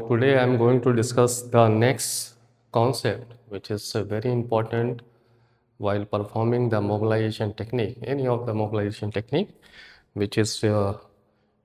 today I'm going to discuss the next concept, which is very important while performing the mobilization technique, any of the mobilization technique, which is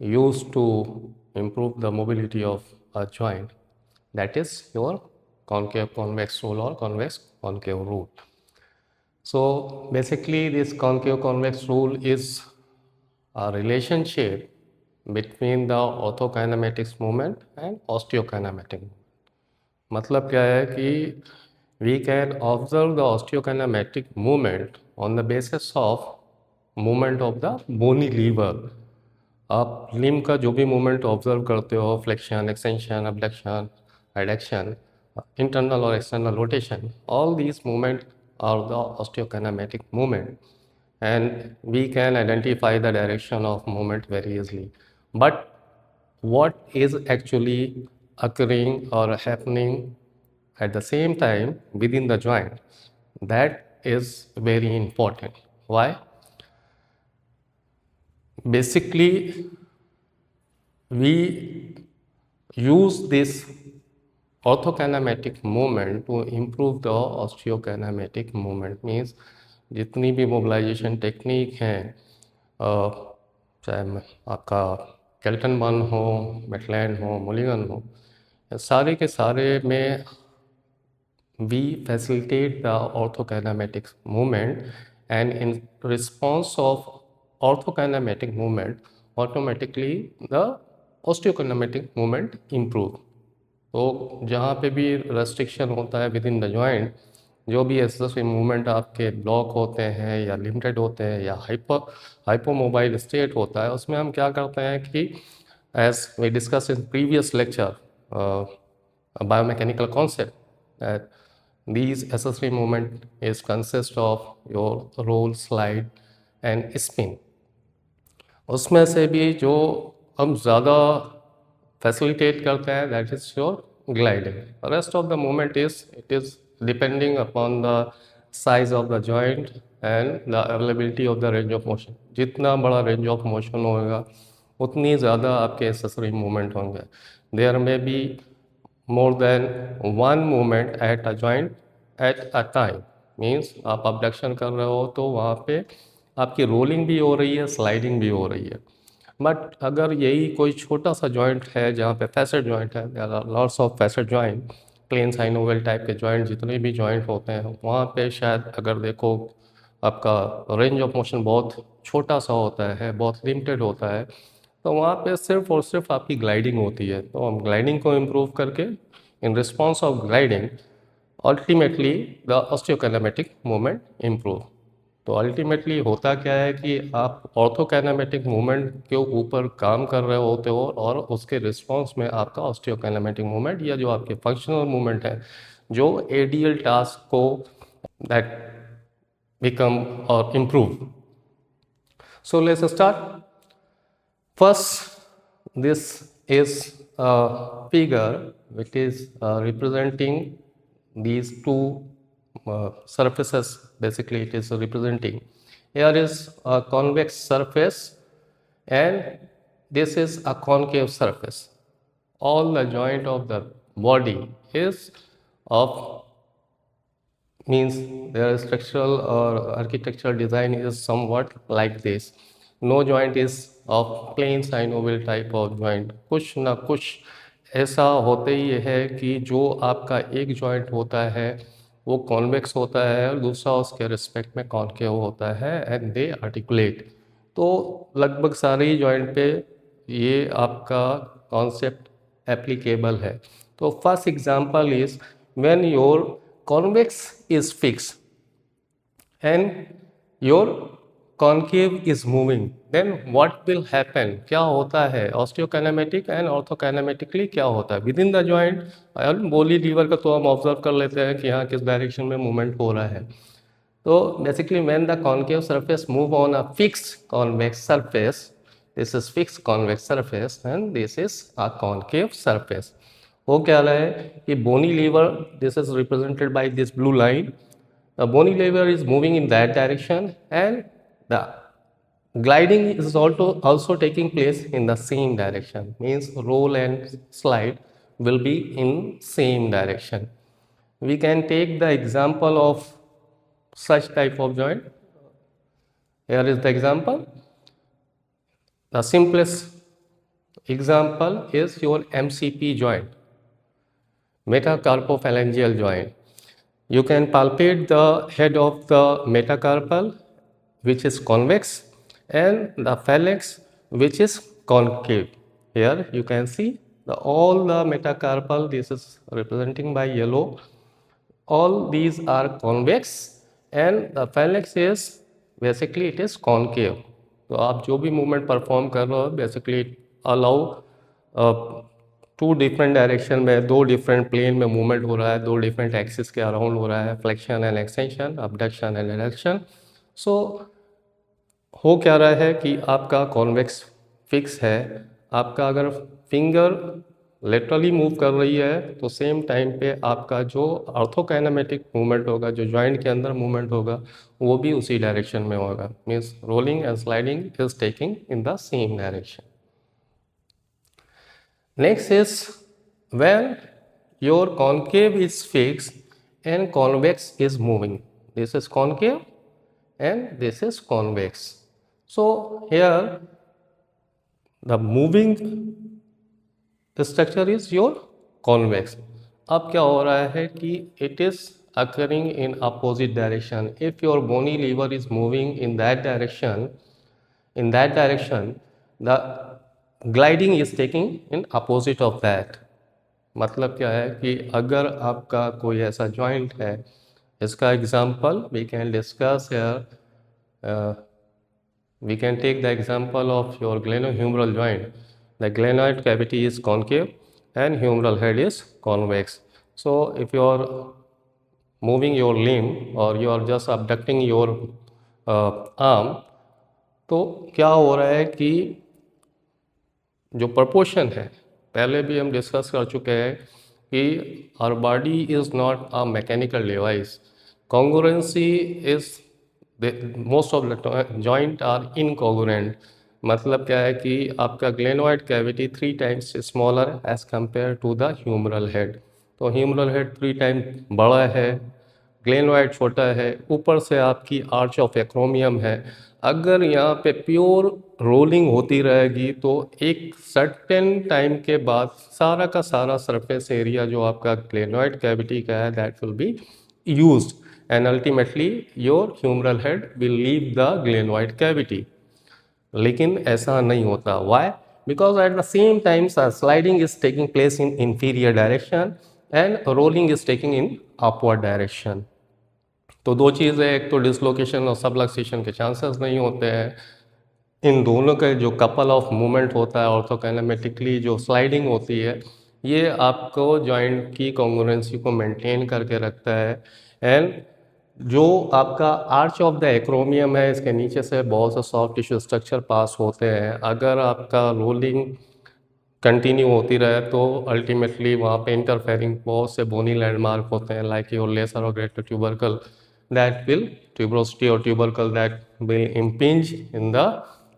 used to improve the mobility of a joint. That is your concave convex rule or convex concave rule. So basically, this concave convex rule is a relationship between the orthokinematics moment and osteokinematic moment. मतलब क्या है कि we can observe the osteokinematic movement on the basis of movement of the bony lever. आप limb का जो भी movement observe करते हो, flexion, extension, abduction, adduction, internal or external rotation, all these movements are the osteokinematic movement, and we can identify the direction of movement very easily. But what is actually occurring or happening at the same time within the joint, that is very important. Why? Basically, we use this orthokinematic movement to improve the osteokinematic movement. Means जितनी भी mobilisation technique हैं, चाहे आपका Kelton burn हो, मैकलैंड हो, Mulligan हो, सारे के सारे में we facilitate the orthokinematic movement, and in response of orthokinematic movement, automatically the osteokinematic movement improve. तो जहाँ पे भी रेस्ट्रिक्शन होता है विद इन द जॉइंट, जो भी एक्सेसिव मूवमेंट आपके ब्लॉक होते हैं या लिमिटेड होते हैं या हाइपोमोबाइल स्टेट होता है, उसमें हम क्या करते हैं कि as we discuss in previous lecture biomechanical concept, these accessory movement is consist of your roll, slide and spin. उसमें से भी जो हम ज़्यादा facilitate करते हैं, that is your gliding. The rest of the movement is depending upon the size of the joint and the availability of the range of motion. जितना बड़ा range of motion होगा, उतनी ज़्यादा आपके accessory movement होंगे. There may be more than one movement at a joint at a time. Means आप abduction कर रहे हो तो वहाँ पे आपकी रोलिंग भी हो रही है, स्लाइडिंग भी हो रही है. बट अगर यही कोई छोटा सा जॉइंट है जहाँ पे फैसेट जॉइंट है, there are lots of facet joint, plane synovial type के जॉइंट जितने भी जॉइंट होते हैं, वहाँ पे शायद अगर देखो आपका रेंज ऑफ मोशन बहुत छोटा सा होता है, बहुत लिमिटेड होता है, तो वहाँ पे सिर्फ और सिर्फ आपकी ग्लाइडिंग होती है. तो हम ग्लाइडिंग को इम्प्रूव करके in response of gliding ultimately the osteokinematic movement improve. तो अल्टीमेटली होता क्या है कि आप ऑर्थोकाइनेमेटिक मूवमेंट के ऊपर काम कर रहे होते हो और उसके रिस्पॉन्स में आपका ऑस्टियोकाइनेमेटिक मूवमेंट या जो आपके फंक्शनल मूवमेंट है, जो एडीएल टास्क को दैट बिकम और improve. So let's start. First, this is a figure which is representing these two surfaces. Basically, it is representing. Here is a convex surface and this is a concave surface. All the joint of the body is of, means their structural or architectural design is somewhat like this. No joint is of plain synovial type of joint. कुछ ना कुछ ऐसा होता ही है कि जो आपका एक जॉइंट होता है वो कॉन्वेक्स होता है और दूसरा उसके रिस्पेक्ट में कॉन्केव होता है, एंड दे आर्टिकुलेट. तो लगभग सारे ही जॉइंट पे ये आपका कॉन्सेप्ट एप्लीकेबल है. तो first example is when your convex is fixed and your concave is moving, then what will happen? क्या होता है osteokinematic and orthokinematically क्या होता है विद इन द जॉइंट. और बोली लीवर का तो हम ऑब्जर्व कर लेते हैं कि यहाँ किस डायरेक्शन में मूवमेंट हो रहा है. तो basically when the concave surface move on a fixed convex surface, this is fixed convex surface and this is a concave surface. वो क्या रहा है कि bony lever, this is represented by this blue line. The bony lever is moving in that direction and the gliding is also taking place in the same direction. Means roll and slide will be in same direction. We can take the example of such type of joint. Here is the example. The simplest example is your MCP joint, metacarpophalangeal joint. You can palpate the head of the metacarpal, which is convex, and the phalanx, which is concave. Here you can see all the metacarpal, this is representing by yellow. All these are convex and the phalanx is basically it is concave. तो आप जो भी movement perform कर रहे हो basically allow to different direction में, दो different plane में मूवमेंट हो रहा है, दो डिफरेंट एक्सिस के अराउंड हो रहा है, flexion and extension, abduction and adduction. So हो क्या रहा है कि आपका कॉन्वेक्स फिक्स है. आपका अगर फिंगर लेटरली मूव कर रही है तो सेम टाइम पे आपका जो ऑर्थोकाइनेमेटिक मूवमेंट होगा, जो जॉइंट के अंदर मूवमेंट होगा, वो भी उसी डायरेक्शन में होगा. Means rolling and sliding is taking in the same direction. Next is when your concave is fixed and convex is moving. This is concave and this is convex. So here the moving structure is your convex. अब क्या हो रहा है कि it is occurring in opposite direction. If your bony lever is moving in that direction, the gliding is taking in opposite of that. मतलब क्या है कि अगर आपका कोई ऐसा जॉइंट है, इसका example we can discuss here. We can take the example of your glenohumeral joint. The glenoid cavity is concave and humeral head is convex. So if you are moving your limb or you are just abducting your arm, तो क्या हो रहा है कि जो proportion है, पहले भी हम डिस्कस कर चुके हैं कि our body is not a mechanical device. Congruency is most of the joint are incongruent. मतलब क्या है कि आपका glenoid cavity 3 times smaller as compare to the humeral head. तो ह्यूमरल हेड 3 times बड़ा है, ग्लेनोइड छोटा है, ऊपर से आपकी आर्च ऑफ एक्रोमियम है. अगर यहाँ पे प्योर रोलिंग होती रहेगी तो एक सर्टेन टाइम के बाद सारा का सारा सरफेस एरिया जो आपका ग्लेनोइड कैविटी का है that will be used and ultimately your humeral head will leave the glenoid cavity. लेकिन ऐसा नहीं होता. Why? Because at the same time sliding is taking place in inferior direction and rolling is taking in upward direction. तो दो चीज़ें, एक तो dislocation और सबलक्सेशन के चांसेस नहीं होते हैं. इन दोनों का जो कपल ऑफ मूवमेंट होता है ऑर्थोकाइनेमेटिकली जो स्लाइडिंग होती है, ये आपको जॉइंट की कॉन्ग्रुएंसी को मेंटेन करके रखता है. एंड जो आपका आर्च ऑफ द एक्रोमियम है, इसके नीचे से बहुत से सॉफ्ट टिश्यू स्ट्रक्चर पास होते हैं. अगर आपका रोलिंग कंटिन्यू होती रहे तो अल्टीमेटली वहाँ पे इंटरफेयरिंग बहुत से बोनी लैंडमार्क होते हैं लाइक योर लेसर और greater tubercle that will tuberosity or tubercle that will impinge in the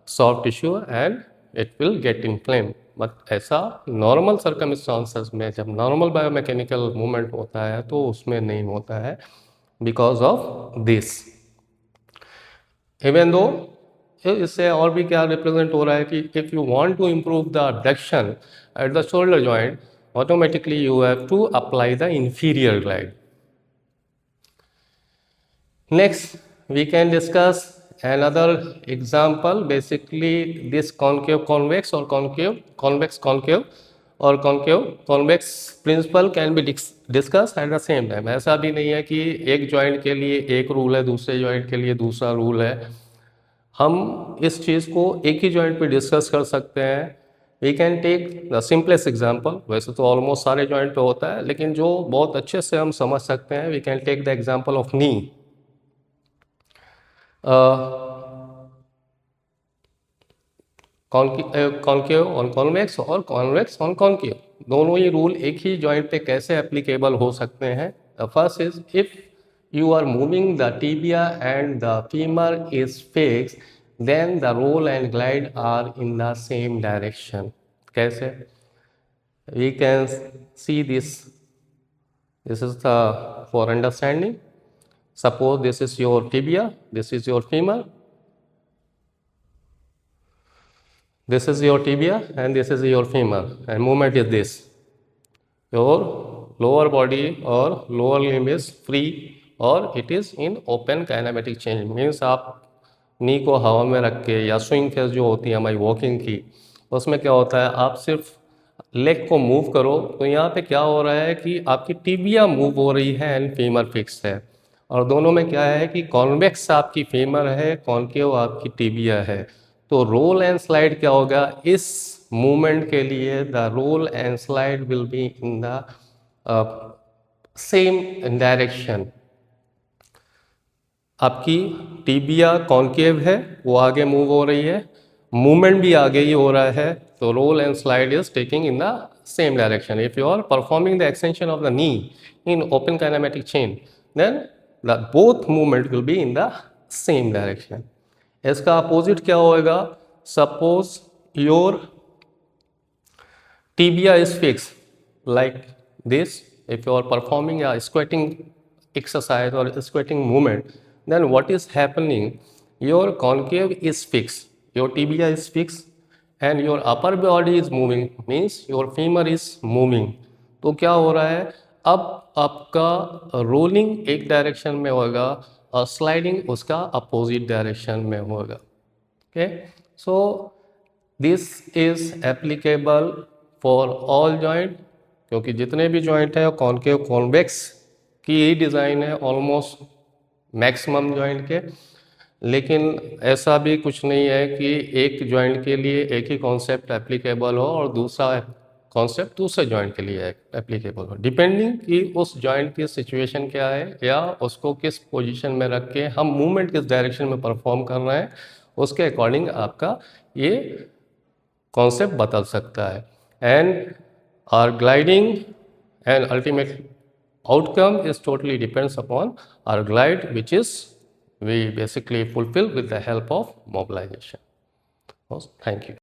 soft tissue and it will get inflamed. But ऐसा नॉर्मल सर्कमस्टांसेस में जब नॉर्मल बायोमैकेनिकल मूवमेंट होता है तो उसमें नहीं होता है because of this. Even though इससे और भी क्या रिप्रेजेंट हो रहा है कि if you want to improve the abduction at the shoulder joint, automatically you have to apply the inferior glide. Next, we can discuss another example. Basically, this concave convex or concave convex concave or concave convex principle can be discussed at the same time. ऐसा भी नहीं है कि एक joint के लिए एक rule है, दूसरे जॉइंट के लिए दूसरा रूल है. हम इस चीज़ को एक ही जॉइंट पे डिस्कस कर सकते हैं. We can take the simplest example. वैसे तो ऑलमोस्ट सारे जॉइंट पे होता है, लेकिन जो बहुत अच्छे से हम समझ सकते हैं, we can take the example of knee. Concave on convex और कॉन्वेक्स ऑन कॉन्केव, दोनों ही रूल एक ही जॉइंट पे कैसे एप्लीकेबल हो सकते हैं. The first is if you are moving the tibia and the femur is fixed, then the roll and glide are in the same direction. कैसे? We can see this. This is the for understanding. Suppose this is your tibia, this is your femur, this is your tibia, and this is your femur, and movement is this. Your lower body or lower limb is free or it is in open kinematic change. Means आप नी को हवा में रख के या swing face जो होती है हमारी वॉकिंग की, उसमें क्या होता है, आप सिर्फ लेग को मूव करो तो यहाँ पे क्या हो रहा है कि आपकी टिबिया मूव हो रही है एंड फीमर फिक्स है, और दोनों में क्या है कि कॉन्वेक्स आपकी फीमर है, कॉन्केव आपकी टिबिया है। तो रोल एंड स्लाइड क्या होगा, इस मूवमेंट के लिए the roll and slide will be in the same direction. आपकी टिबिया कॉन्केव है, वो आगे मूव हो रही है, मूवमेंट भी आगे ही हो रहा है, तो roll and slide is taking in the same direction. If you are performing the extension of the knee in open kinematic chain, then the both movement will be in the same direction. इसका opposite क्या होएगा, suppose your tibia is fixed like this. If you are performing a squatting exercise or squatting movement, then what is happening, your concave is fixed, your tibia is fixed and your upper body is moving, means your femur is moving। तो क्या हो रहा है, अब आपका rolling एक direction में होगा और स्लाइडिंग उसका अपोजिट डायरेक्शन में होगा। Okay, so this is applicable for all joint, क्योंकि जितने भी जॉइंट हैं कॉन्केव कॉन्वेक्स की ही डिज़ाइन है ऑलमोस्ट मैक्सिमम जॉइंट के। लेकिन ऐसा भी कुछ नहीं है कि एक जॉइंट के लिए एक ही कॉन्सेप्ट एप्लीकेबल हो और दूसरा कॉन्सेप्ट दूसरे जॉइंट के लिए एप्लीकेबल हो। डिपेंडिंग कि उस जॉइंट की सिचुएशन क्या है या उसको किस पोजीशन में रख के हम मूवमेंट किस डायरेक्शन में परफॉर्म कर रहे हैं, उसके अकॉर्डिंग आपका ये कॉन्सेप्ट बदल सकता है। And our gliding and ultimate outcome is totally depends upon our glide, which is we basically fulfill with the help of mobilization. Thank you.